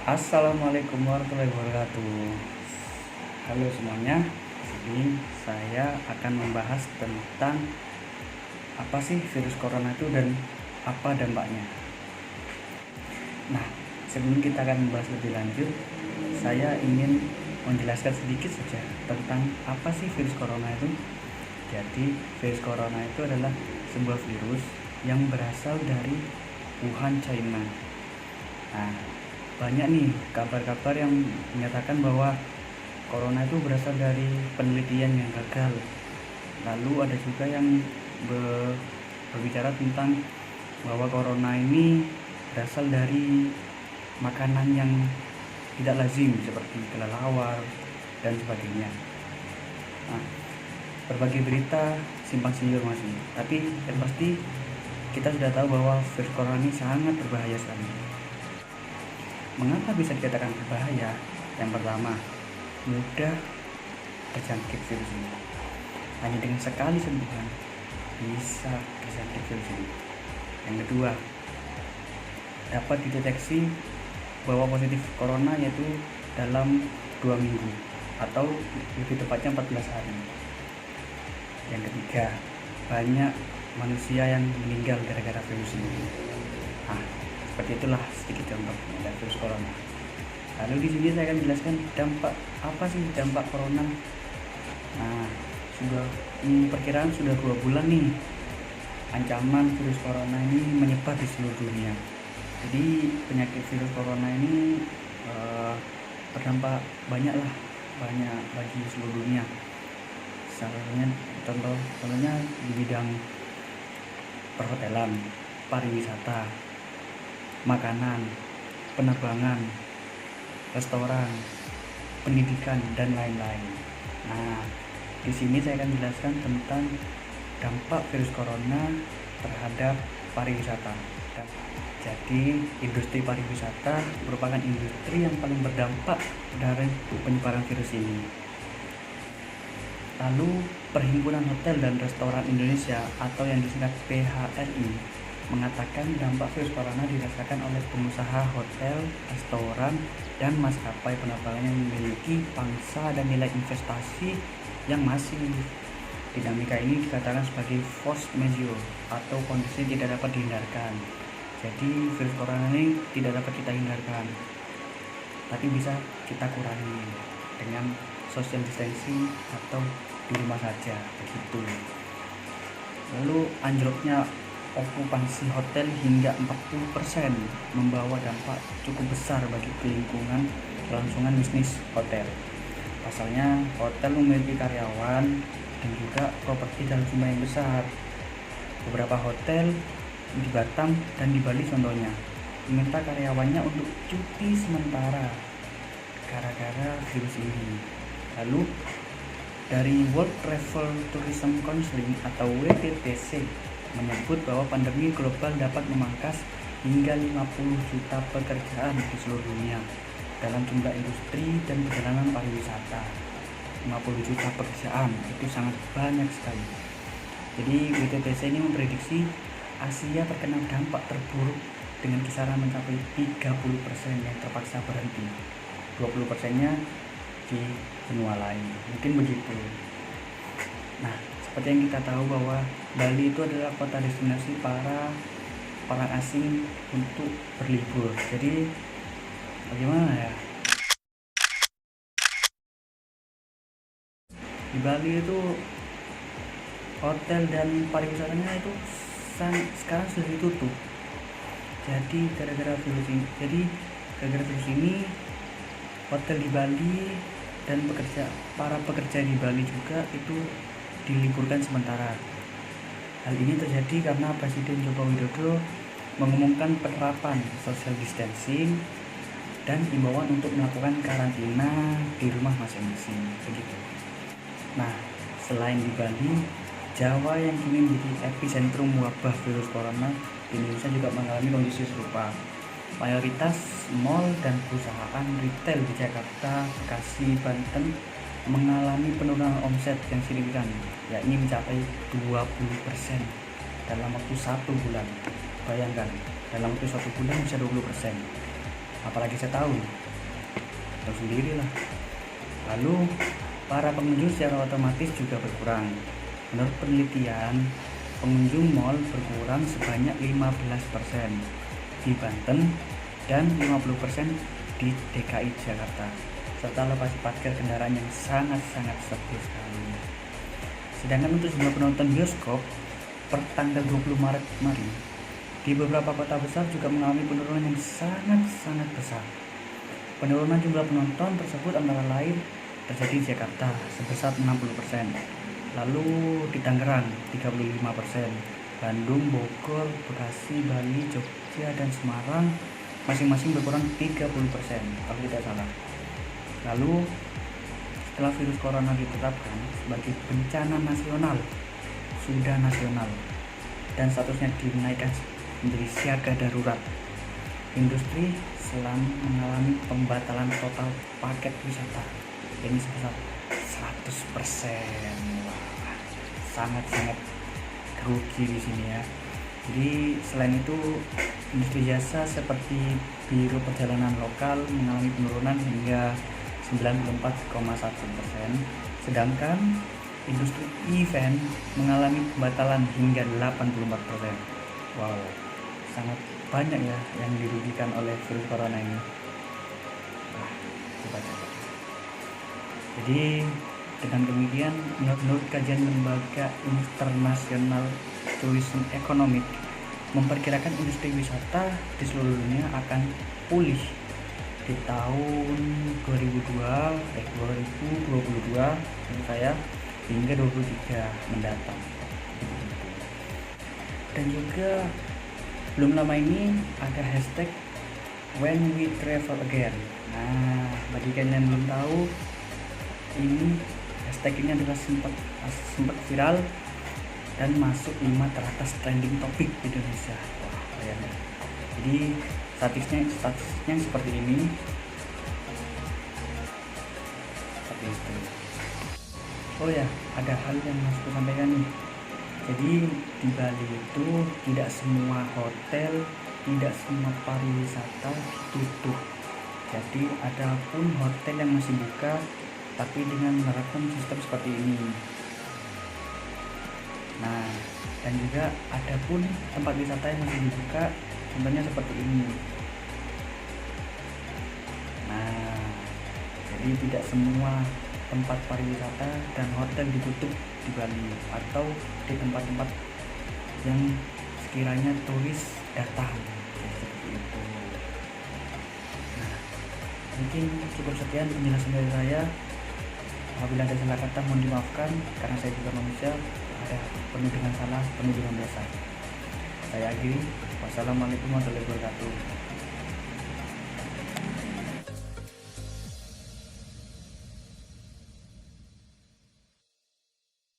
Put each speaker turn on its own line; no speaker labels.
Assalamualaikum warahmatullahi wabarakatuh. Halo semuanya. Di sini saya akan membahas tentang apa sih virus corona itu dan apa dampaknya. Nah, sebelum kita akan membahas lebih lanjut, saya ingin menjelaskan sedikit saja tentang apa sih virus corona itu. Jadi, virus corona itu adalah sebuah virus yang berasal dari Wuhan, China. Nah, banyak nih kabar-kabar yang menyatakan bahwa corona itu berasal dari penelitian yang gagal. Lalu ada juga yang berbicara tentang bahwa corona ini berasal dari makanan yang tidak lazim seperti kelelawar dan sebagainya. Nah, berbagai berita simpang siur masih, tapi yang pasti kita sudah tahu bahwa virus corona ini sangat berbahaya sekali. Mengapa bisa dikatakan berbahaya? Yang pertama, mudah terjangkit virus ini. Hanya dengan sekali sentuhan bisa terjangkit virus ini. Yang kedua, dapat dideteksi bahwa positif corona yaitu dalam 2 minggu atau lebih tepatnya 14 hari. Yang ketiga, banyak manusia yang meninggal gara-gara virus ini. Nah, seperti itulah sedikit contoh dari virus corona. Lalu di sini saya akan jelaskan dampak apa sih dampak corona. Nah, perkiraan sudah 2 bulan nih ancaman virus corona ini menyebar di seluruh dunia. Jadi penyakit virus corona ini berdampak banyak bagi seluruh dunia. Contohnya di bidang perhotelan, pariwisata, makanan, penerbangan, restoran, pendidikan, dan lain-lain. Nah, di sini saya akan jelaskan tentang dampak virus corona terhadap pariwisata. Jadi, industri pariwisata merupakan industri yang paling berdampak dari penyebaran virus ini. Lalu, Perhimpunan Hotel dan Restoran Indonesia atau yang disingkat PHRI mengatakan dampak virus corona dirasakan oleh pengusaha hotel, restoran, dan maskapai penerbangan yang memiliki pangsa dan nilai investasi yang masif. Dinamika ini dikatakan sebagai force majeure atau kondisi tidak dapat dihindarkan. Jadi virus corona ini tidak dapat kita hindarkan, tapi bisa kita kurangi dengan social distancing atau di rumah saja begitu. Lalu anjloknya okupansi hotel hingga 40% membawa dampak cukup besar bagi lingkungan kelangsungan bisnis hotel. Pasalnya hotel memiliki karyawan dan juga properti dalam jumlah yang besar. Beberapa hotel di Batam dan di Bali contohnya meminta karyawannya untuk cuti sementara gara-gara virus ini. Lalu dari World Travel Tourism Council atau WTTC menyebut bahwa pandemi global dapat memangkas hingga 50 juta pekerjaan di seluruh dunia dalam jumlah industri dan perjalanan pariwisata. 50 juta pekerjaan itu sangat banyak sekali. Jadi WTTC ini memprediksi Asia terkena dampak terburuk dengan kisaran mencapai 30% yang terpaksa berhenti. 20%-nya di benua lain. Mungkin begitu. Nah, seperti yang kita tahu bahwa Bali itu adalah kota destinasi para orang asing untuk berlibur. Jadi bagaimana ya? Di Bali itu hotel dan pariwisatanya itu sekarang sudah ditutup. Jadi gara-gara virus ini hotel di Bali dan para pekerja di Bali juga itu diliburkan sementara. Hal ini terjadi karena Presiden Joko Widodo mengumumkan penerapan social distancing dan himbauan untuk melakukan karantina di rumah masing-masing begitu. Nah, selain di Bali, Jawa yang kini menjadi epicentrum wabah virus corona di Indonesia juga mengalami kondisi serupa. Mayoritas mal dan perusahaan retail di Jakarta, Bekasi, Banten mengalami penurunan omset yang signifikan, yakni mencapai 20% dalam waktu 1 bulan. Bayangkan, dalam waktu 1 bulan bisa 20%. apalagi setahun, tahu sendirilah. Lalu para pengunjung secara otomatis juga berkurang. Menurut penelitian, pengunjung mal berkurang sebanyak 15% di Banten dan 50% di DKI Jakarta, serta lokasi parkir kendaraan yang sangat-sangat sepi sekali. Sedangkan untuk jumlah penonton bioskop per tanggal 20 Maret kemarin di beberapa kota besar juga mengalami penurunan yang sangat-sangat besar. Penurunan jumlah penonton tersebut antara lain terjadi di Jakarta sebesar 60%, lalu di Tangerang 35%, Bandung, Bogor, Bekasi, Bali, Jogja, dan Semarang masing-masing berkurang 30% kalau tidak salah. Lalu setelah virus corona ditetapkan sebagai bencana nasional, sudah nasional, dan statusnya dinaikkan menjadi siaga darurat, industri selam mengalami pembatalan total paket wisata ini sebesar 100%. Wah, sangat-sangat rugi di sini ya. Jadi selain itu, industri jasa seperti biro perjalanan lokal mengalami penurunan hingga 94,1%, sedangkan industri event mengalami pembatalan hingga 84%. Wow, sangat banyak ya yang dirugikan oleh virus corona ini. Coba. Jadi dengan demikian, menurut kajian lembaga internasional tourism economic memperkirakan industri wisata di seluruh dunia akan pulih di tahun 2022 hingga 2023 mendatang. Dan juga belum lama ini ada hashtag when we travel again. Nah, bagi kalian yang belum tahu, ini hashtag ini adalah sempat viral dan masuk 5 teratas trending topik di Indonesia. Wah, keren ya. Jadi statistiknya seperti ini. Seperti itu. Oh ya, ada hal yang harus saya sampaikan nih. Jadi di Bali itu tidak semua hotel, tidak semua pariwisata tutup. Jadi ada pun hotel yang masih buka, tapi dengan menerapkan sistem seperti ini. Nah, dan juga ada pun tempat wisata yang masih dibuka, contohnya seperti ini. Nah, jadi tidak semua tempat pariwisata dan hotel ditutup di Bali atau di tempat-tempat yang sekiranya turis datang, seperti itu. Nah, mungkin cukup sekian penjelasan dari saya. Apabila ada salah kata mohon dimaafkan, karena saya juga manusia, ada penuh dengan salah, penuh dengan dosa. Saya akhiri. Wassalamualaikum warahmatullahi wabarakatuh.